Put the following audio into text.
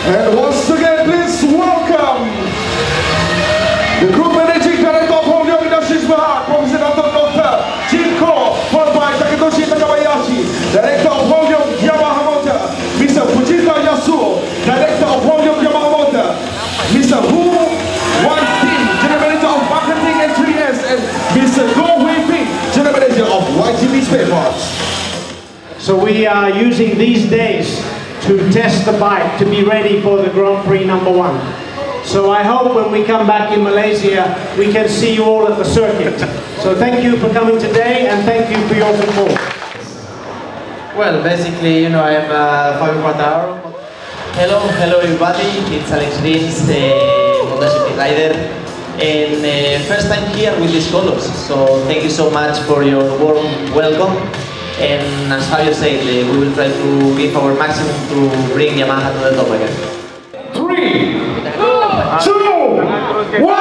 And once again, please welcome the Group Managing Director of Honda Industries Mahan, Professor Dr. Jin Ko, followed by Takahiro Sumi, Director of Honda Yamaha Motor, Mr. Fujita Yasuo, Director of Honda Yamaha Motor, Mr. Hu Wan Tin, General Manager of Marketing and 3S, and Mr. Go Hui Ping, General Manager of YGP Spare Parts. So we are using these days to test the bike to be ready for the Grand Prix #1. So I hope when we come back in Malaysia, we can see you all at the circuit. So thank you for coming today and thank you for your support. Well, basically, I am Fabio Quartararo. Hello everybody, it's Álex Rins, MotoGP rider. And first time here with these colors, so thank you so much for your warm welcome. And as Fabio said, we will try to give our maximum to bring Yamaha to the top again. 3, 2, 1.